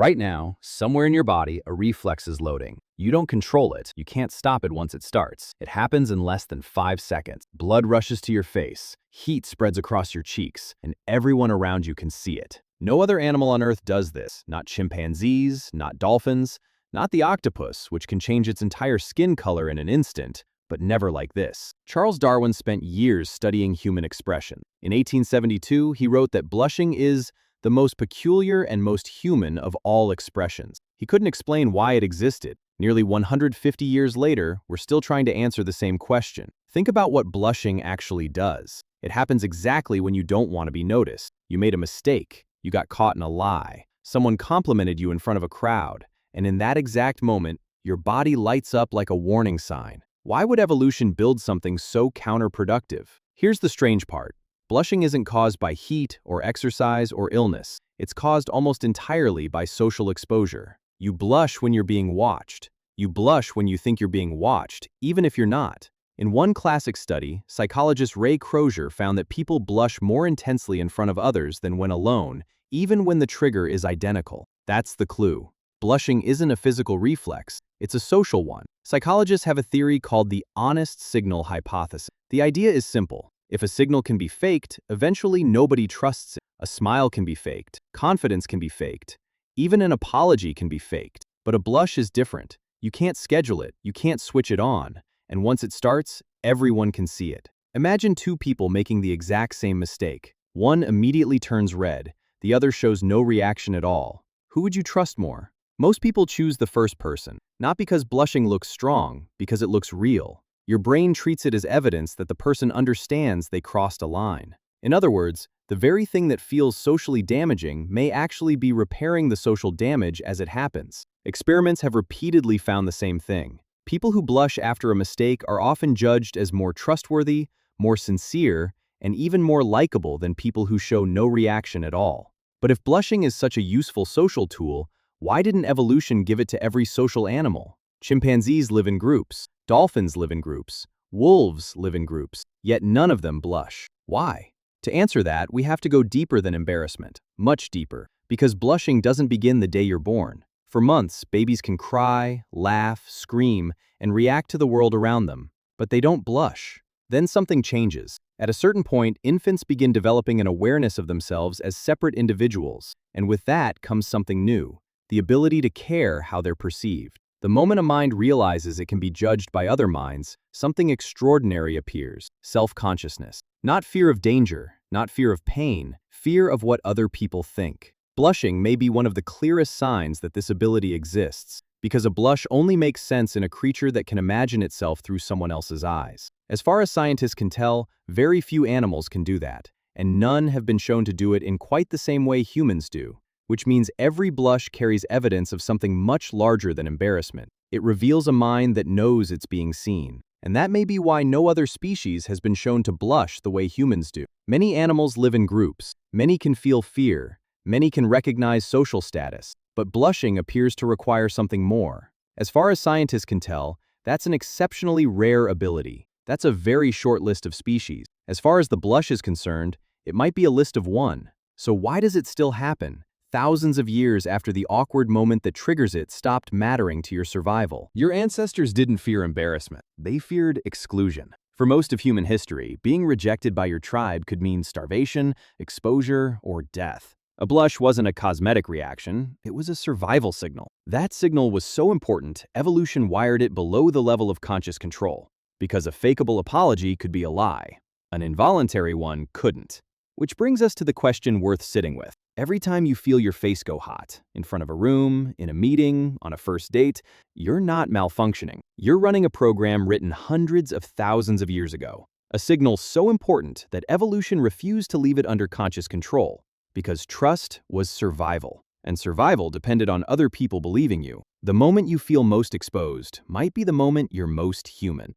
Right now, somewhere in your body, a reflex is loading. You don't control it. You can't stop it once it starts. It happens in less than 5 seconds. Blood rushes to your face, heat spreads across your cheeks, and everyone around you can see it. No other animal on Earth does this. Not chimpanzees, not dolphins, not the octopus, which can change its entire skin color in an instant, but never like this. Charles Darwin spent years studying human expression. In 1872, he wrote that blushing is the most peculiar and most human of all expressions. He couldn't explain why it existed. Nearly 150 years later, we're still trying to answer the same question. Think about what blushing actually does. It happens exactly when you don't want to be noticed. You made a mistake. You got caught in a lie. Someone complimented you in front of a crowd. And in that exact moment, your body lights up like a warning sign. Why would evolution build something so counterproductive? Here's the strange part. Blushing isn't caused by heat or exercise or illness. It's caused almost entirely by social exposure. You blush when you're being watched. You blush when you think you're being watched, even if you're not. In one classic study, psychologist Ray Crozier found that people blush more intensely in front of others than when alone, even when the trigger is identical. That's the clue. Blushing isn't a physical reflex, it's a social one. Psychologists have a theory called the honest signal hypothesis. The idea is simple. If a signal can be faked, eventually nobody trusts it. A smile can be faked, confidence can be faked, even an apology can be faked. But a blush is different. You can't schedule it, you can't switch it on, and once it starts, everyone can see it. Imagine two people making the exact same mistake. One immediately turns red, the other shows no reaction at all. Who would you trust more? Most people choose the first person, not because blushing looks strong, because it looks real. Your brain treats it as evidence that the person understands they crossed a line. In other words, the very thing that feels socially damaging may actually be repairing the social damage as it happens. Experiments have repeatedly found the same thing. People who blush after a mistake are often judged as more trustworthy, more sincere, and even more likable than people who show no reaction at all. But if blushing is such a useful social tool, why didn't evolution give it to every social animal? Chimpanzees live in groups. Dolphins live in groups. Wolves live in groups. Yet none of them blush. Why? To answer that, we have to go deeper than embarrassment. Much deeper. Because blushing doesn't begin the day you're born. For months, babies can cry, laugh, scream, and react to the world around them. But they don't blush. Then something changes. At a certain point, infants begin developing an awareness of themselves as separate individuals. And with that comes something new. The ability to care how they're perceived. The moment a mind realizes it can be judged by other minds, something extraordinary appears. Self-consciousness. Not fear of danger, not fear of pain, fear of what other people think. Blushing may be one of the clearest signs that this ability exists, because a blush only makes sense in a creature that can imagine itself through someone else's eyes. As far as scientists can tell, very few animals can do that, and none have been shown to do it in quite the same way humans do. Which means every blush carries evidence of something much larger than embarrassment. It reveals a mind that knows it's being seen. And that may be why no other species has been shown to blush the way humans do. Many animals live in groups. Many can feel fear. Many can recognize social status. But blushing appears to require something more. As far as scientists can tell, that's an exceptionally rare ability. That's a very short list of species. As far as the blush is concerned, it might be a list of one. So why does it still happen? Thousands of years after the awkward moment that triggers it stopped mattering to your survival. Your ancestors didn't fear embarrassment. They feared exclusion. For most of human history, being rejected by your tribe could mean starvation, exposure, or death. A blush wasn't a cosmetic reaction, it was a survival signal. That signal was so important, evolution wired it below the level of conscious control. Because a fakeable apology could be a lie. An involuntary one couldn't. Which brings us to the question worth sitting with. Every time you feel your face go hot, in front of a room, in a meeting, on a first date, you're not malfunctioning. You're running a program written hundreds of thousands of years ago. A signal so important that evolution refused to leave it under conscious control, because trust was survival, and survival depended on other people believing you. The moment you feel most exposed might be the moment you're most human.